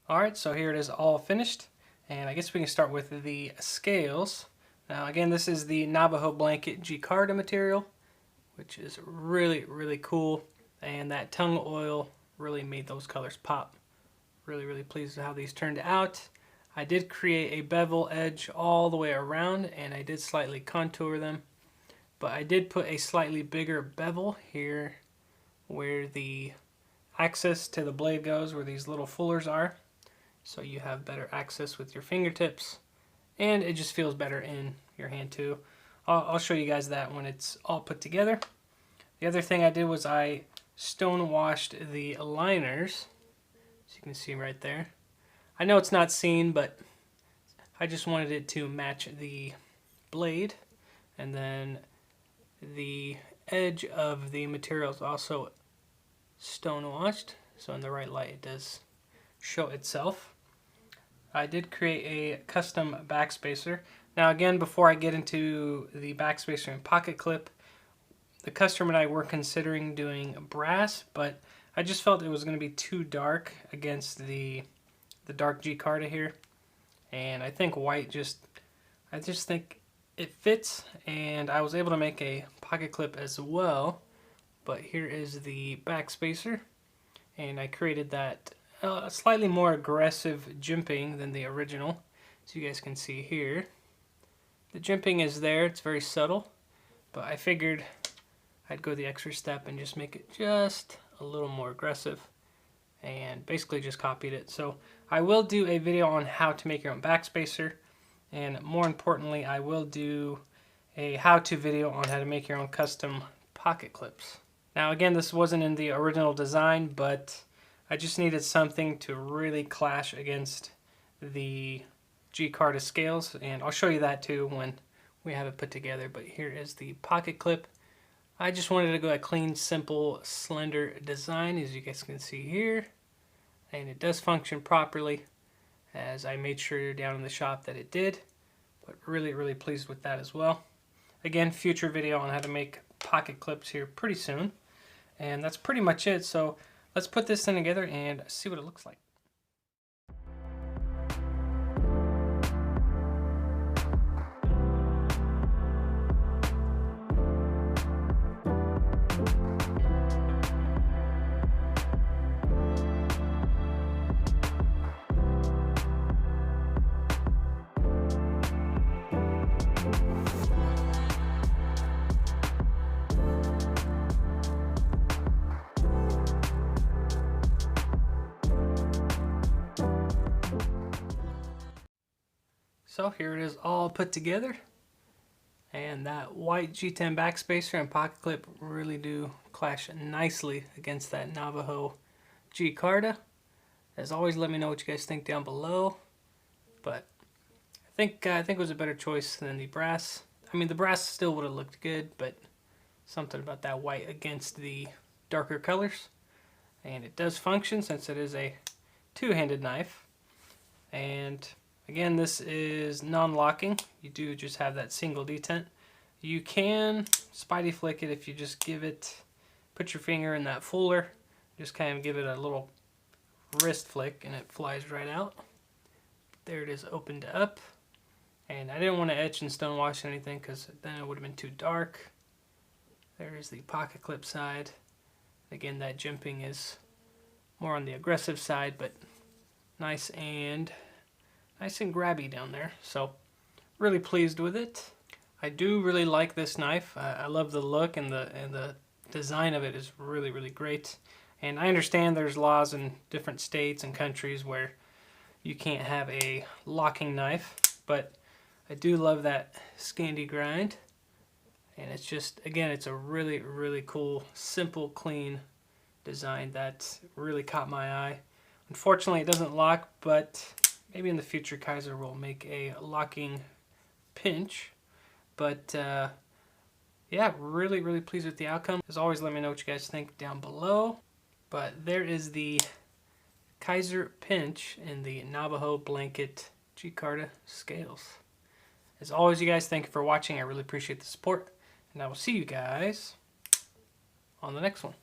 Alright, so here it is all finished, and I guess we can start with the scales. Now again, this is the Navajo Blanket G-Carta material, which is really cool, and that tung oil really made those colors pop. Really pleased with how these turned out. I did create a bevel edge all the way around, and I did slightly contour them, but I did put a slightly bigger bevel here where the access to the blade goes, where these little fullers are, so you have better access with your fingertips, and it just feels better in your hand too. I'll show you guys that when it's all put together. The other thing I did was I stone washed the liners, as you can see right there. I know it's not seen, but I just wanted it to match the blade, and then the edge of the material is also stone washed, so in the right light it does show itself. I did create a custom backspacer. Now again, before I get into the backspacer and pocket clip, the customer and I were considering doing brass, but I just felt it was going to be too dark against the dark G-Carta here, and I think white I just think it fits, and I was able to make a pocket clip as well. But here is the backspacer, and I created that slightly more aggressive jimping than the original, so you guys can see here. The jimping is there, it's very subtle, but I figured I'd go the extra step and just make it just a little more aggressive, and basically just copied it. So I will do a video on how to make your own backspacer, and more importantly, I will do a how-to video on how to make your own custom pocket clips. Now again, this wasn't in the original design, but I just needed something to really clash against the G-Carta scales, and I'll show you that too when we have it put together. But here is the pocket clip. I just wanted to go a clean, simple, slender design, as you guys can see here, and it does function properly, as I made sure down in the shop that it did. But really pleased with that as well. Again, future video on how to make pocket clips here pretty soon, and that's pretty much it. So let's put this thing together and see what it looks like. So here it is all put together, and that white G10 backspacer and pocket clip really do clash nicely against that Navajo G-Carta. As always, let me know what you guys think down below, but I think it was a better choice than the brass. I mean, the brass still would have looked good, but something about that white against the darker colors. And it does function since it is a two-handed knife. And again, this is non-locking. You do just have that single detent. You can spidey flick it if you just put your finger in that fuller, just kind of give it a little wrist flick and it flies right out. There it is, opened up. And I didn't want to etch and stone wash anything because then it would have been too dark. There is the pocket clip side. Again, that jimping is more on the aggressive side, but nice and grabby down there. So really pleased with it. I do really like this knife. I love the look, and the design of it is really great. And I understand there's laws in different states and countries where you can't have a locking knife, but I do love that Scandi grind. And it's just, again, it's a really cool, simple, clean design that really caught my eye. Unfortunately, it doesn't lock, but maybe in the future Kizer will make a locking pinch. But yeah, really pleased with the outcome. As always, let me know what you guys think down below. But there is the Kizer pinch in the Navajo Blanket G-Carta scales. As always, you guys, thank you for watching. I really appreciate the support, and I will see you guys on the next one.